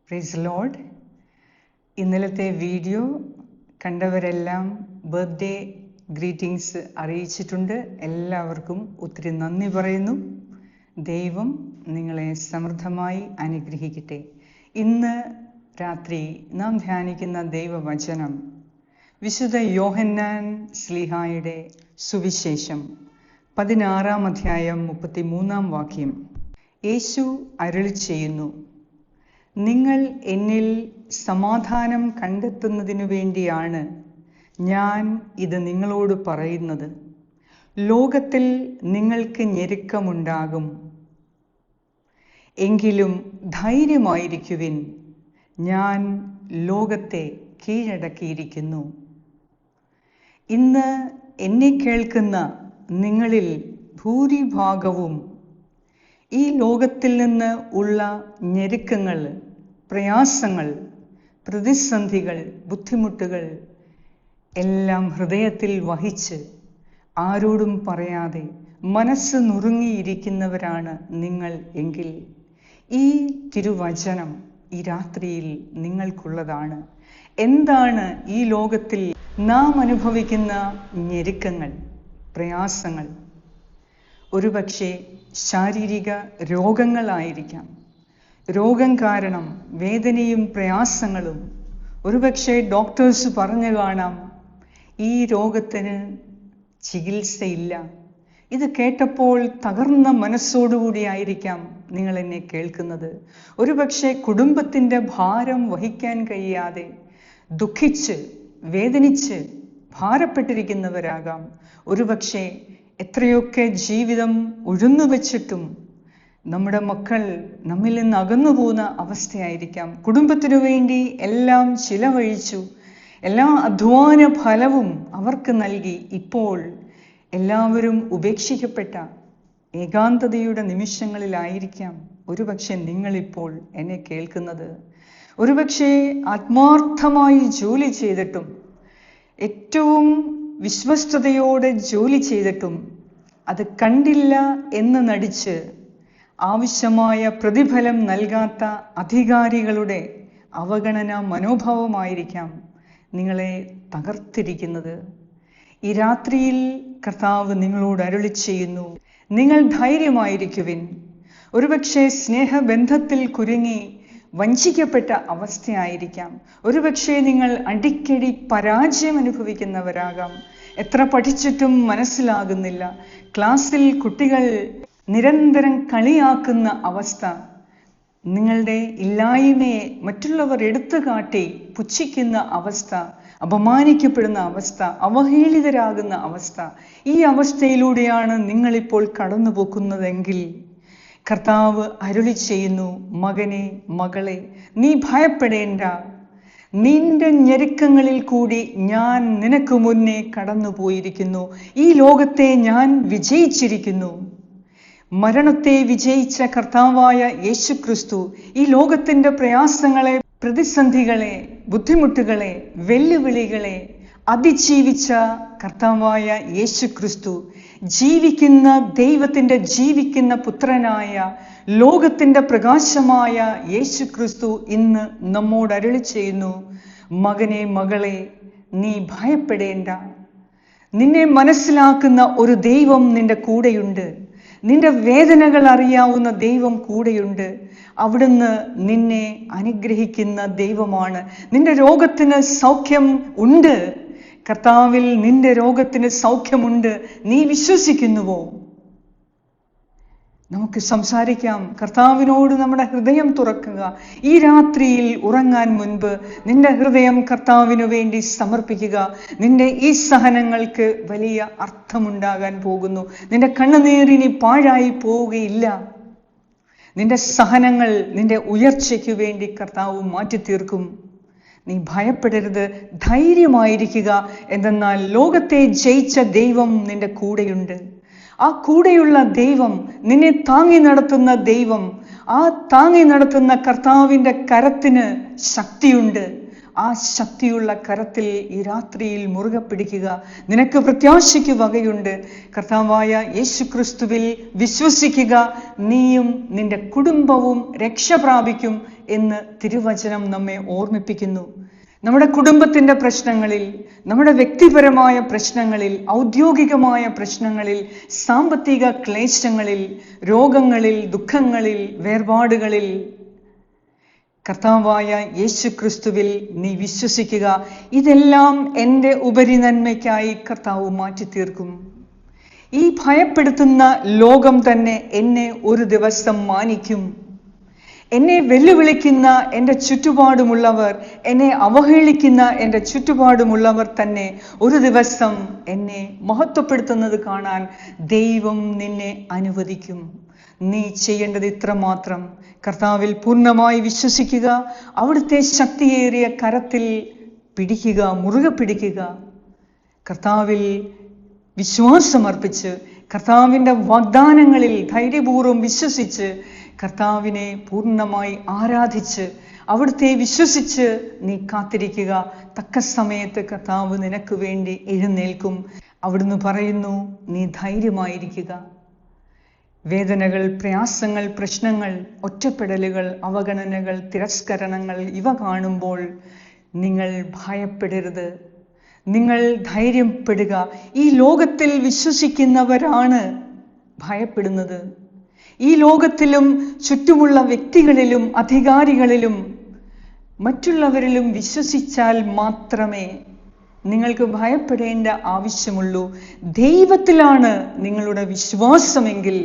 Price Lord. ഇന്നലത്തെ video കണ്ടവരെല്ലാം birthday greetings അറിയിച്ചിട്ടുണ്ട്. എല്ലാവർക്കും ഒത്തിരി നന്ദി പറയുന്നു. ദൈവം നിങ്ങളെ സമൃദ്ധമായി അനുഗ്രഹിക്കട്ടെ. ഇന്ന് രാത്രി നാം ധ്യാനിക്കുന്ന ദൈവവചനം വിശുദ്ധ യോഹന്നാൻ ശ്ലീഹായുടെ സുവിശേഷം 16-ാം അധ്യായം 33-ാം വാക്യം. യേശു അരുളി ചെയ്യുന്നു, നിങ്ങൾ എന്നിൽ സമാധാനം കണ്ടെത്തുന്നതിനു വേണ്ടിയാണ് ഞാൻ ഇത് നിങ്ങളോട് പറയുന്നത്. ലോകത്തിൽ നിങ്ങൾക്ക് ഞെരുക്കമുണ്ടാകും, എങ്കിലും ധൈര്യമായിരിക്കുവിൻ, ഞാൻ ലോകത്തെ കീഴടക്കിയിരിക്കുന്നു. ഇന്ന് എന്നെ കേൾക്കുന്ന നിങ്ങളിൽ ഭൂരിഭാഗവും ഈ ലോകത്തിൽ നിന്ന് ഉള്ള ഞെരുക്കങ്ങൾ, പ്രയാസങ്ങൾ, പ്രതിസന്ധികൾ, ബുദ്ധിമുട്ടുകൾ എല്ലാം ഹൃദയത്തിൽ വഹിച്ച് ആരോടും പറയാതെ മനസ്സ് നുറുങ്ങിയിരിക്കുന്നവരാണ് നിങ്ങൾ എങ്കിൽ ഈ തിരുവചനം ഈ രാത്രിയിൽ നിങ്ങൾക്കുള്ളതാണ്. എന്താണ് ഈ ലോകത്തിൽ നാം അനുഭവിക്കുന്ന ഞെരുക്കങ്ങൾ, പ്രയാസങ്ങൾ? ഒരുപക്ഷെ ശാരീരിക രോഗങ്ങളായിരിക്കാം. രോഗം കാരണം വേദനയും പ്രയാസങ്ങളും. ഒരുപക്ഷെ ഡോക്ടേഴ്സ് പറഞ്ഞു കാണാം, ഈ രോഗത്തിന് ചികിത്സയില്ല. ഇത് കേട്ടപ്പോൾ തകർന്ന മനസ്സോടുകൂടിയായിരിക്കാം നിങ്ങൾ എന്നെ കേൾക്കുന്നത്. ഒരുപക്ഷെ കുടുംബത്തിൻ്റെ ഭാരം വഹിക്കാൻ കഴിയാതെ ദുഃഖിച്ച് വേദനിച്ച് ഭാരപ്പെട്ടിരിക്കുന്നവരാകാം. ഒരുപക്ഷെ എത്രയൊക്കെ ജീവിതം ഉഴുന്നു വെച്ചിട്ടും നമ്മുടെ മക്കൾ നമ്മിൽ നിന്ന് അകന്നു പോകുന്ന അവസ്ഥയായിരിക്കാം. കുടുംബത്തിനു വേണ്ടി എല്ലാം ചിലവഴിച്ചു, എല്ലാ അധ്വാന ഫലവും അവർക്ക് നൽകി. ഇപ്പോൾ എല്ലാവരും ഉപേക്ഷിക്കപ്പെട്ട ഏകാന്തതയുടെ നിമിഷങ്ങളിലായിരിക്കാം ഒരുപക്ഷെ നിങ്ങളിപ്പോൾ എന്നെ കേൾക്കുന്നത്. ഒരുപക്ഷെ ആത്മാർത്ഥമായി ജോലി ചെയ്തിട്ടും, ഏറ്റവും വിശ്വസ്തയോടെ ജോലി ചെയ്തിട്ടും അത് കണ്ടില്ല എന്ന് നടിച്ച് ആവശ്യമായ പ്രതിഫലം നൽകാത്ത അധികാരികളുടെ അവഗണന മനോഭാവമായിരിക്കാം നിങ്ങളെ തകർത്തിരിക്കുന്നത്. ഈ രാത്രിയിൽ കർത്താവ് നിങ്ങളോട് അരുളി ചെയ്യുന്നു, നിങ്ങൾ ധൈര്യമായിരിക്കുവിൻ. ഒരുപക്ഷെ സ്നേഹബന്ധത്തിൽ കുരുങ്ങി വഞ്ചിക്കപ്പെട്ട അവസ്ഥയായിരിക്കാം. ഒരുപക്ഷെ നിങ്ങൾ അടിക്കടി പരാജയം അനുഭവിക്കുന്നവരാകാം. എത്ര പഠിച്ചിട്ടും മനസ്സിലാകുന്നില്ല. ക്ലാസ്സിൽ കുട്ടികൾ നിരന്തരം കളിയാക്കുന്ന അവസ്ഥ, നിങ്ങളുടെ ഇല്ലായ്മയെ മറ്റുള്ളവർ എടുത്തു കാട്ടി പുച്ഛിക്കുന്ന അവസ്ഥ, അപമാനിക്കപ്പെടുന്ന അവസ്ഥ, അവഹേളിതരാകുന്ന അവസ്ഥ. ഈ അവസ്ഥയിലൂടെയാണ് നിങ്ങളിപ്പോൾ കടന്നു പോകുന്നതെങ്കിൽ കർത്താവ് അരുളി ചെയ്യുന്നു, മകനെ, മകളെ, നീ ഭയപ്പെടേണ്ട. നിന്റെ ഞെരുക്കങ്ങളിൽ കൂടി ഞാൻ നിനക്ക് മുന്നേ കടന്നു പോയിരിക്കുന്നു. ഈ ലോകത്തെ ഞാൻ വിജയിച്ചിരിക്കുന്നു. മരണത്തെ വിജയിച്ച കർത്താവായ യേശുക്രിസ്തു ഈ ലോകത്തിൻ്റെ പ്രയാസങ്ങളെ, പ്രതിസന്ധികളെ, ബുദ്ധിമുട്ടുകളെ, വെല്ലുവിളികളെ അതിജീവിച്ച കർത്താവായ യേശുക്രിസ്തു, ജീവിക്കുന്ന ദൈവത്തിൻ്റെ ജീവിക്കുന്ന പുത്രനായ ലോകത്തിൻ്റെ പ്രകാശമായ യേശുക്രിസ്തു ഇന്ന് നമ്മോട് അരുളി ചെയ്യുന്നു, മകനെ, മകളെ, നീ ഭയപ്പെടേണ്ട. നിന്നെ മനസ്സിലാക്കുന്ന ഒരു ദൈവം നിന്റെ കൂടെയുണ്ട്. നിന്റെ വേദനകൾ അറിയാവുന്ന ദൈവം കൂടെയുണ്ട്. അവിടുന്ന് നിന്നെ അനുഗ്രഹിക്കുന്ന ദൈവമാണ്. നിന്റെ രോഗത്തിന് സൗഖ്യം ഉണ്ട്. കർത്താവിൽ നിന്റെ രോഗത്തിന് സൗഖ്യമുണ്ട്. നീ വിശ്വസിക്കുന്നുവോ? നമുക്ക് സംസാരിക്കാം. കർത്താവിനോട് നമ്മുടെ ഹൃദയം തുറക്കുക. ഈ രാത്രിയിൽ ഉറങ്ങാൻ മുൻപ് നിന്റെ ഹൃദയം കർത്താവിനു വേണ്ടി സമർപ്പിക്കുക. നിന്റെ ഈ സഹനങ്ങൾക്ക് വലിയ അർത്ഥമുണ്ടാകാൻ പോകുന്നു. നിന്റെ കണ്ണുനീരിനി പാഴായി പോവുകയില്ല. നിന്റെ സഹനങ്ങൾ നിന്റെ ഉയർച്ചയ്ക്ക് വേണ്ടി കർത്താവ് മാറ്റിത്തീർക്കും. നീ ഭയപ്പെടരുത്, ധൈര്യമായിരിക്കുക. എന്തെന്നാൽ ലോകത്തെ ജയിച്ച ദൈവം നിന്റെ കൂടെയുണ്ട്. ആ കൂടെയുള്ള ദൈവം, നിന്നെ താങ്ങി നടത്തുന്ന ദൈവം, ആ താങ്ങി നടത്തുന്ന കർത്താവിൻ്റെ കരത്തിന് ശക്തിയുണ്ട്. ആ ശക്തിയുള്ള കരത്തിൽ ഈ രാത്രിയിൽ മുറുകെ പിടിക്കുക. നിനക്ക് പ്രത്യാശയ്ക്ക് വകയുണ്ട്. കർത്താവായ യേശുക്രിസ്തുവിൽ വിശ്വസിക്കുക. നീയും നിന്റെ കുടുംബവും രക്ഷ പ്രാപിക്കും എന്ന് തിരുവചനം നമ്മെ ഓർമ്മിപ്പിക്കുന്നു. നമ്മുടെ കുടുംബത്തിന്റെ പ്രശ്നങ്ങളിൽ, നമ്മുടെ വ്യക്തിപരമായ പ്രശ്നങ്ങളിൽ, ഔദ്യോഗികമായ പ്രശ്നങ്ങളിൽ, സാമ്പത്തിക ക്ലേശങ്ങളിൽ, രോഗങ്ങളിൽ, ദുഃഖങ്ങളിൽ, വേർപാടുകളിൽ കർത്താവായ യേശു ക്രിസ്തുവിൽ നീ വിശ്വസിക്കുക. ഇതെല്ലാം എൻ്റെ ഉപരിനന്മയ്ക്കായി കർത്താവ് മാറ്റിത്തീർക്കും. ഈ ഭയപ്പെടുത്തുന്ന ലോകം തന്നെ എന്നെ ഒരു ദിവസം മാനിക്കും. എന്നെ വെല്ലുവിളിക്കുന്ന എൻ്റെ ചുറ്റുപാടുമുള്ളവർ, എന്നെ അവഹേളിക്കുന്ന എൻ്റെ ചുറ്റുപാടുമുള്ളവർ തന്നെ ഒരു ദിവസം എന്നെ മഹത്വപ്പെടുത്തുന്നത് കാണാൻ ദൈവം നിന്നെ അനുവദിക്കും. നീ ചെയ്യേണ്ടത് ഇത്രമാത്രം: കർത്താവിൽ പൂർണ്ണമായി വിശ്വസിക്കുക, അവിടുത്തെ ശക്തിയേറിയ കരത്തിൽ പിടിക്കുക, മുറുകെ പിടിക്കുക. കർത്താവിൽ വിശ്വാസമർപ്പിച്ച്, കർത്താവിൻ്റെ വാഗ്ദാനങ്ങളിൽ ധൈര്യപൂർവ്വം വിശ്വസിച്ച്, കർത്താവിനെ പൂർണ്ണമായി ആരാധിച്ച്, അവിടുത്തെ വിശ്വസിച്ച് നീ കാത്തിരിക്കുക. തക്ക സമയത്ത് കർത്താവ് നിനക്ക് വേണ്ടി എഴുന്നേൽക്കും. അവിടുന്ന് പറയുന്നു, നീ ധൈര്യമായിരിക്കുക. വേദനകൾ, പ്രയാസങ്ങൾ, പ്രശ്നങ്ങൾ, ഒറ്റപ്പെടലുകൾ, അവഗണനകൾ, തിരസ്കരണങ്ങൾ ഇവ കാണുമ്പോൾ നിങ്ങൾ ഭയപ്പെടരുത്. നിങ്ങൾ ധൈര്യപ്പെടുക. ഈ ലോകത്തിൽ വിശ്വസിക്കുന്നവരാണ് ഭയപ്പെടുന്നത്. ഈ ലോകത്തിലും ചുറ്റുമുള്ള വ്യക്തികളിലും അധികാരികളിലും മറ്റുള്ളവരിലും വിശ്വസിച്ചാൽ മാത്രമേ നിങ്ങൾക്ക് ഭയപ്പെടേണ്ട ആവശ്യമുള്ളൂ. ദൈവത്തിലാണ് നിങ്ങളുടെ വിശ്വാസമെങ്കിൽ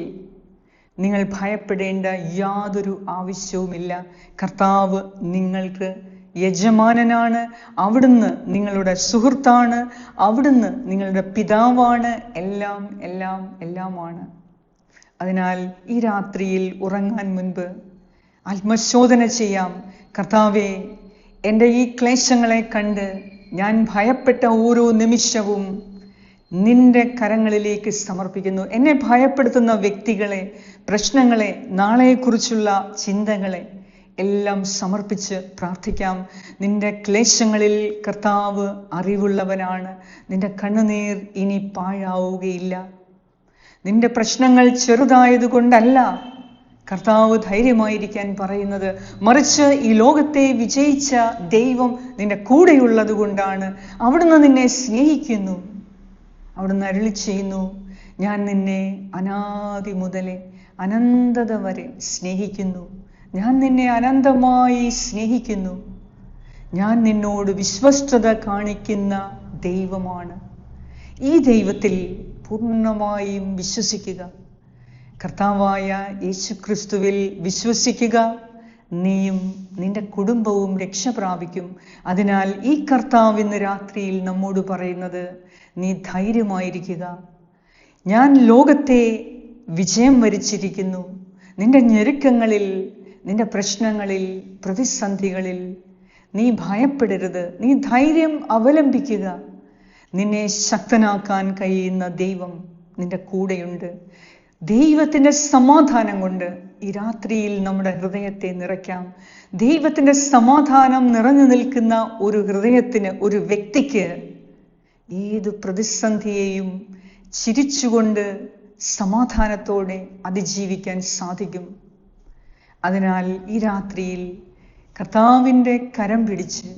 നിങ്ങൾ ഭയപ്പെടേണ്ട യാതൊരു ആവശ്യവുമില്ല. കർത്താവ് നിങ്ങൾക്ക് യജമാനനാണ്. അവിടുന്ന് നിങ്ങളുടെ സുഹൃത്താണ്. അവിടുന്ന് നിങ്ങളുടെ പിതാവാണ്. എല്ലാം എല്ലാം എല്ലാമാണ്. അതിനാൽ ഈ രാത്രിയിൽ ഉറങ്ങാൻ മുൻപ് ആത്മശോധന ചെയ്യാം. കർത്താവേ, എൻ്റെ ഈ ക്ലേശങ്ങളെ കണ്ട് ഞാൻ ഭയപ്പെട്ട ഓരോ നിമിഷവും നിന്റെ കരങ്ങളിലേക്ക് സമർപ്പിക്കുന്നു. എന്നെ ഭയപ്പെടുത്തുന്ന വ്യക്തികളെ, പ്രശ്നങ്ങളെ, നാളെക്കുറിച്ചുള്ള ചിന്തകളെ എല്ലാം സമർപ്പിച്ച് പ്രാർത്ഥിക്കാം. നിന്റെ ക്ലേശങ്ങളിൽ കർത്താവ് അറിവുള്ളവനാണ്. നിന്റെ കണ്ണുനീർ ഇനി പാഴാവുകയില്ല. നിന്റെ പ്രശ്നങ്ങൾ ചെറുതായതുകൊണ്ടല്ല കർത്താവ് ധൈര്യമായിരിക്കാൻ പറയുന്നത്, മറിച്ച് ഈ ലോകത്തെ വിജയിച്ച ദൈവം നിന്റെ കൂടെയുള്ളത് കൊണ്ടാണ്. അവിടുന്ന് നിന്നെ സ്നേഹിക്കുന്നു. അവിടുന്ന് അരുളി ചെയ്യുന്നു, ഞാൻ നിന്നെ അനാദി മുതലേ അനന്തത വരെ സ്നേഹിക്കുന്നു. ഞാൻ നിന്നെ അനന്തമായി സ്നേഹിക്കുന്നു. ഞാൻ നിന്നോട് വിശ്വസ്തത കാണിക്കുന്ന ദൈവമാണ്. ഈ ദൈവത്തിൽ പൂർണ്ണമായും വിശ്വസിക്കുക. കർത്താവായ യേശു ക്രിസ്തുവിൽ വിശ്വസിക്കുക. നീയും നിന്റെ കുടുംബവും രക്ഷ പ്രാപിക്കും. അതിനാൽ ഈ കർത്താവ് ഇന്ന് രാത്രിയിൽ നമ്മോട് പറയുന്നത്, നീ ധൈര്യമായിരിക്കുക. ഞാൻ ലോകത്തെ വിജയം വരിച്ചിരിക്കുന്നു. നിന്റെ ഞെരുക്കങ്ങളിൽ, നിന്റെ പ്രശ്നങ്ങളിൽ, പ്രതിസന്ധികളിൽ നീ ഭയപ്പെടരുത്. നീ ധൈര്യം അവലംബിക്കുക. നിന്നെ ശക്തനാക്കാൻ കഴിയുന്ന ദൈവം നിന്റെ കൂടെയുണ്ട്. ദൈവത്തിൻ്റെ സമാധാനം കൊണ്ട് ഈ രാത്രിയിൽ നമ്മുടെ ഹൃദയത്തെ നിറയ്ക്കാം. ദൈവത്തിൻ്റെ സമാധാനം നിറഞ്ഞു നിൽക്കുന്ന ഒരു ഹൃദയത്തിന്, ഒരു വ്യക്തിക്ക് ഏത് പ്രതിസന്ധിയെയും ചിരിച്ചുകൊണ്ട് സമാധാനത്തോടെ അതിജീവിക്കാൻ സാധിക്കും. അതിനാൽ ഈ രാത്രിയിൽ കർത്താവിൻ്റെ കരം പിടിച്ച്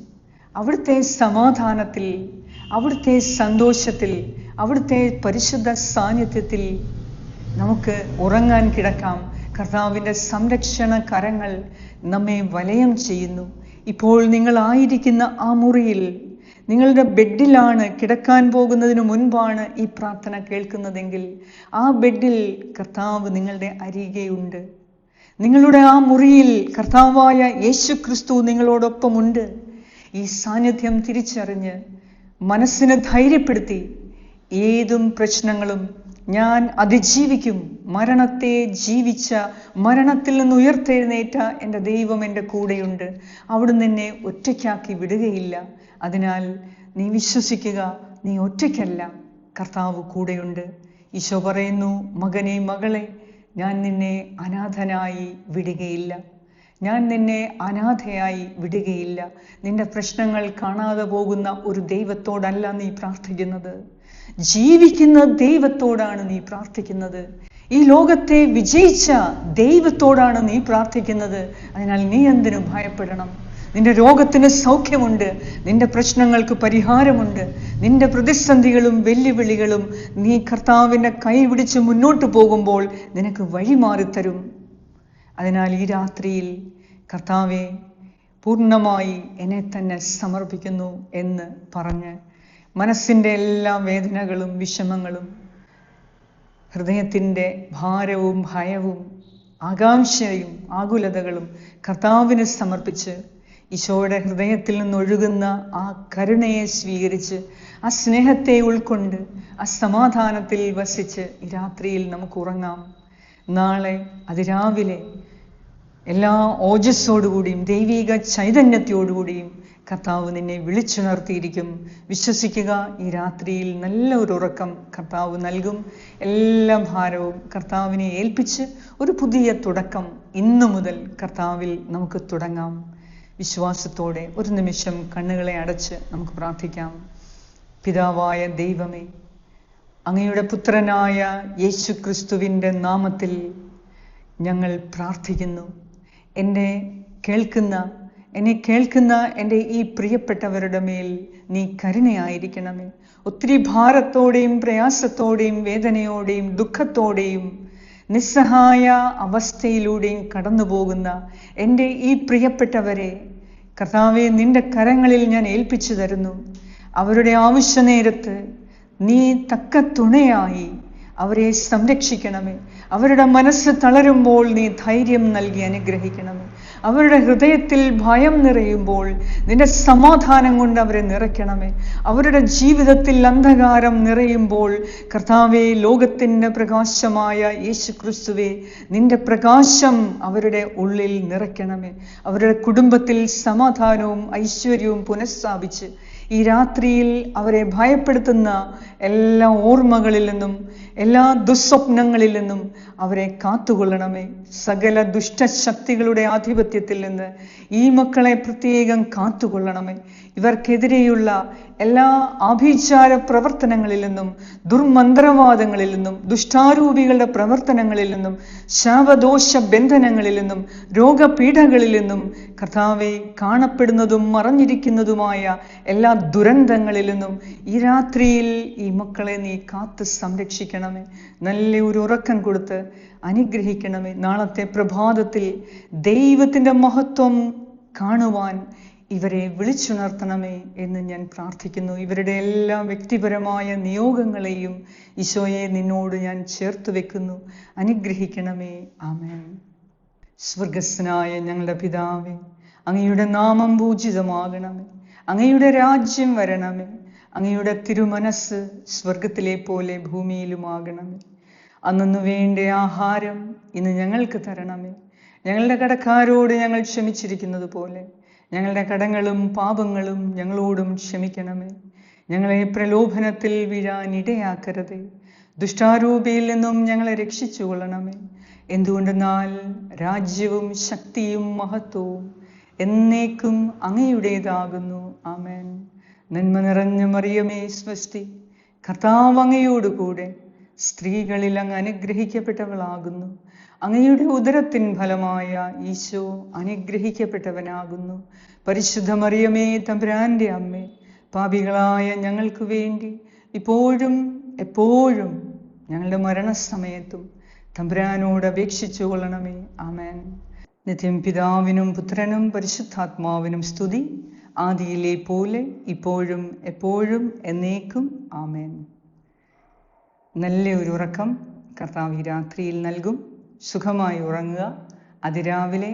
അവിടുത്തെ സമാധാനത്തിൽ, അവിടുത്തെ സന്തോഷത്തിൽ, അവിടുത്തെ പരിശുദ്ധ സാന്നിധ്യത്തിൽ നമുക്ക് ഉറങ്ങാൻ കിടക്കാം. കർത്താവിൻ്റെ സംരക്ഷണ കരങ്ങൾ നമ്മെ വലയം ചെയ്യുന്നു. ഇപ്പോൾ നിങ്ങളായിരിക്കുന്ന ആ മുറിയിൽ, നിങ്ങളുടെ ബെഡിലാണ്, കിടക്കാൻ പോകുന്നതിന് മുൻപാണ് ഈ പ്രാർത്ഥന കേൾക്കുന്നതെങ്കിൽ ആ ബെഡിൽ കർത്താവ് നിങ്ങളുടെ അരികെയുണ്ട്. നിങ്ങളുടെ ആ മുറിയിൽ കർത്താവായ യേശു ക്രിസ്തു നിങ്ങളോടൊപ്പമുണ്ട്. ഈ സാന്നിധ്യം തിരിച്ചറിഞ്ഞ് മനസ്സിനെ ധൈര്യപ്പെടുത്തി, ഏതും പ്രശ്നങ്ങളും ഞാൻ അതിജീവിക്കും, മരണത്തെ ജീവിച്ച, മരണത്തിൽ നിന്ന് ഉയർത്തെഴുന്നേറ്റ എൻ്റെ ദൈവം എൻ്റെ കൂടെയുണ്ട്, അവിടുന്ന് എന്നെ ഒറ്റയ്ക്കാക്കി വിടുകയില്ല. അതിനാൽ നീ വിശ്വസിക്കുക, നീ ഒറ്റയ്ക്കല്ല, കർത്താവ് കൂടെയുണ്ട്. ഈശോ പറയുന്നു, മകനെ, മകളെ, ഞാൻ നിന്നെ അനാഥനായി വിടുകയില്ല, ഞാൻ നിന്നെ അനാഥയായി വിടുകയില്ല. നിന്റെ പ്രശ്നങ്ങൾ കാണാതെ പോകുന്ന ഒരു ദൈവത്തോടല്ല നീ പ്രാർത്ഥിക്കുന്നത്, ജീവിക്കുന്ന ദൈവത്തോടാണ് നീ പ്രാർത്ഥിക്കുന്നത്. ഈ ലോകത്തെ വിജയിച്ച ദൈവത്തോടാണ് നീ പ്രാർത്ഥിക്കുന്നത്. അതിനാൽ നീ എന്തിനു ഭയപ്പെടണം? നിന്റെ രോഗത്തിന് സൗഖ്യമുണ്ട്, നിന്റെ പ്രശ്നങ്ങൾക്ക് പരിഹാരമുണ്ട്, നിന്റെ പ്രതിസന്ധികളും വെല്ലുവിളികളും നീ കർത്താവിൻ്റെ കൈ പിടിച്ച് മുന്നോട്ട് പോകുമ്പോൾ നിനക്ക് വഴിമാറിത്തരും. അതിനാൽ ഈ രാത്രിയിൽ കർത്താവെ, പൂർണ്ണമായി എന്നെ തന്നെ സമർപ്പിക്കുന്നു എന്ന് പറഞ്ഞ് മനസ്സിൻ്റെ എല്ലാ വേദനകളും വിഷമങ്ങളും ഹൃദയത്തിൻ്റെ ഭാരവും ഭയവും ആകാംക്ഷയും ആകുലതകളും കർത്താവിന് സമർപ്പിച്ച് ഈശോയുടെ ഹൃദയത്തിൽ നിന്നൊഴുകുന്ന ആ കരുണയെ സ്വീകരിച്ച് ആ സ്നേഹത്തെ ഉൾക്കൊണ്ട് ആ സമാധാനത്തിൽ വസിച്ച് ഈ രാത്രിയിൽ നമുക്ക് ഉറങ്ങാം. നാളെ അതിരാവിലെ എല്ലാ ഓജസ്സോടുകൂടിയും ദൈവിക ചൈതന്യത്തോടുകൂടിയും കർത്താവ് നിന്നെ വിളിച്ചുണർത്തിയിരിക്കും. വിശ്വസിക്കുക, ഈ രാത്രിയിൽ നല്ല ഒരു ഉറക്കം കർത്താവ് നൽകും. എല്ലാ ഭാരവും കർത്താവിനെ ഏൽപ്പിച്ച് ഒരു പുതിയ തുടക്കം ഇന്നു മുതൽ കർത്താവിൽ നമുക്ക് തുടങ്ങാം. വിശ്വാസത്തോടെ ഒരു നിമിഷം കണ്ണുകളെ അടച്ച് നമുക്ക് പ്രാർത്ഥിക്കാം. പിതാവായ ദൈവമേ, അങ്ങയുടെ പുത്രനായ യേശു ക്രിസ്തുവിൻ്റെ നാമത്തിൽ ഞങ്ങൾ പ്രാർത്ഥിക്കുന്നു. എന്നെ കേൾക്കുന്ന എൻ്റെ ഈ പ്രിയപ്പെട്ടവരുടെ മേൽ നീ കരുണയായിരിക്കണമേ. ഒത്തിരി ഭാരത്തോടെയും പ്രയാസത്തോടെയും വേദനയോടെയും ദുഃഖത്തോടെയും നിസ്സഹായ അവസ്ഥയിലൂടെയും കടന്നു പോകുന്ന എൻ്റെ ഈ പ്രിയപ്പെട്ടവരെ കർത്താവെ, നിന്റെ കരങ്ങളിൽ ഞാൻ ഏൽപ്പിച്ചു തരുന്നു. അവരുടെ ആവശ്യനേരത്ത് നീ തക്ക തുണയായി അവരെ സംരക്ഷിക്കണമേ. അവരുടെ മനസ്സ് തളരുമ്പോൾ നീ ധൈര്യം നൽകി അനുഗ്രഹിക്കണമേ. അവരുടെ ഹൃദയത്തിൽ ഭയം നിറയുമ്പോൾ നിന്റെ സമാധാനം കൊണ്ട് അവരെ നിറയ്ക്കണമേ. അവരുടെ ജീവിതത്തിൽ അന്ധകാരം നിറയുമ്പോൾ കർത്താവേ, ലോകത്തിൻ്റെ പ്രകാശമായ യേശു ക്രിസ്തുവേ, നിന്റെ പ്രകാശം അവരുടെ ഉള്ളിൽ നിറയ്ക്കണമേ. അവരുടെ കുടുംബത്തിൽ സമാധാനവും ഐശ്വര്യവും പുനഃസ്ഥാപിച്ച് ഈ രാത്രിയിൽ അവരെ ഭയപ്പെടുത്തുന്ന എല്ലാ ഓർമ്മകളിൽ നിന്നും എല്ലാ ദുസ്വപ്നങ്ങളിൽ നിന്നും അവരെ കാത്തുകൊള്ളണമേ. സകല ദുഷ്ടശക്തികളുടെ ആധിപത്യത്തിൽ നിന്ന് ഈ മക്കളെ പ്രത്യേകം കാത്തുകൊള്ളണമേ. ഇവർക്കെതിരെയുള്ള എല്ലാ ആഭിചാര പ്രവർത്തനങ്ങളിൽ നിന്നും ദുർമന്ത്രവാദങ്ങളിൽ നിന്നും ദുഷ്ടാരൂപികളുടെ പ്രവർത്തനങ്ങളിൽ നിന്നും ശാപദോഷ ബന്ധനങ്ങളിൽ നിന്നും രോഗപീഠകളിൽ നിന്നും കർത്താവെ, കാണപ്പെടുന്നതും മറഞ്ഞിരിക്കുന്നതുമായ എല്ലാ ദുരന്തങ്ങളിൽ നിന്നും ഈ രാത്രിയിൽ ഈ മക്കളെ നീ കാത്ത് സംരക്ഷിക്കണമേ. നല്ല ഒരു ഉറക്കം കൊടുത്ത് അനുഗ്രഹിക്കണമേ. നാളത്തെ പ്രഭാതത്തിൽ ദൈവത്തിൻ്റെ മഹത്വം കാണുവാൻ ഇവരെ വിളിച്ചുണർത്തണമേ എന്ന് ഞാൻ പ്രാർത്ഥിക്കുന്നു. ഇവരുടെ എല്ലാ വ്യക്തിപരമായ നിയോഗങ്ങളെയും ഈശോയെ നിന്നോട് ഞാൻ ചേർത്ത് വെക്കുന്നു. അനുഗ്രഹിക്കണമേ. ആമേൻ. സ്വർഗസ്ഥനായ ഞങ്ങളുടെ പിതാവേ, അങ്ങയുടെ നാമം പൂജിതമാകണമേ. അങ്ങയുടെ രാജ്യം വരണമേ. അങ്ങയുടെ തിരുമനസ് സ്വർഗത്തിലെ പോലെ ഭൂമിയിലുമാകണമേ. അന്നു വേണ്ട ആഹാരം ഇന്ന് ഞങ്ങൾക്ക് തരണമേ. ഞങ്ങളുടെ കടക്കാരോട് ഞങ്ങൾ ക്ഷമിച്ചിരിക്കുന്നത് പോലെ ഞങ്ങളുടെ കടങ്ങളും പാപങ്ങളും ഞങ്ങളോടും ക്ഷമിക്കണമേ. ഞങ്ങളെ പ്രലോഭനത്തിൽ വീഴാൻ ഇടയാക്കരുതേ. ദുഷ്ടാരൂപിയിൽ നിന്നും ഞങ്ങളെ രക്ഷിച്ചു കൊള്ളണമേ. എന്തുകൊണ്ടെന്നാൽ രാജ്യവും ശക്തിയും മഹത്വവും എന്നേക്കും അങ്ങയുടേതാകുന്നു. ആമേൻ. നന്മ നിറഞ്ഞ മറിയമേ സ്വസ്തി, കർത്താവ് അങ്ങയോടുകൂടെ സ്ത്രീകളിൽ അങ്ങ് അനുഗ്രഹിക്കപ്പെട്ടവളാകുന്നു. അങ്ങയുടെ ഉദരത്തിൻ ഫലമായ ഈശോ അനുഗ്രഹിക്കപ്പെട്ടവനാകുന്നു. പരിശുദ്ധ മറിയമേ, തമ്പുരാന്റെ അമ്മേ, പാപികളായ ഞങ്ങൾക്ക് വേണ്ടി ഇപ്പോഴും എപ്പോഴും ഞങ്ങളുടെ മരണസമയത്തും തമ്പുരാനോട് അപേക്ഷിച്ചു കൊള്ളണമേ. ആമേൻ. നിത്യം പിതാവിനും പുത്രനും പരിശുദ്ധാത്മാവിനും സ്തുതി, ആദിയിലെ പോലെ ഇപ്പോഴും എപ്പോഴും എന്നേക്കും. ആമേൻ. നല്ല ഒരു ഉറക്കം കർത്താവ് ഈ രാത്രിയിൽ നൽകും. സുഖമായി ഉറങ്ങുക. അതിരാവിലെ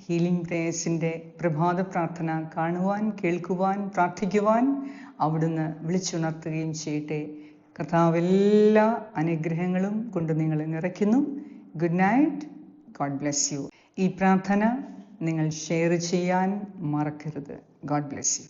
ഹീലിംഗ് പ്രേയേഴ്സിൻ്റെ പ്രഭാത പ്രാർത്ഥന കാണുവാൻ, കേൾക്കുവാൻ, പ്രാർത്ഥിക്കുവാൻ അവിടുന്ന് വിളിച്ചുണർത്തുകയും ചെയ്യട്ടെ. കർത്താവ് എല്ലാ അനുഗ്രഹങ്ങളും കൊണ്ട് നിങ്ങളെ നിറയ്ക്കുന്നു. Good night. God bless you. ഈ പ്രാർത്ഥന നിങ്ങൾ ഷെയർ ചെയ്യാൻ മറക്കരുത്. God bless U.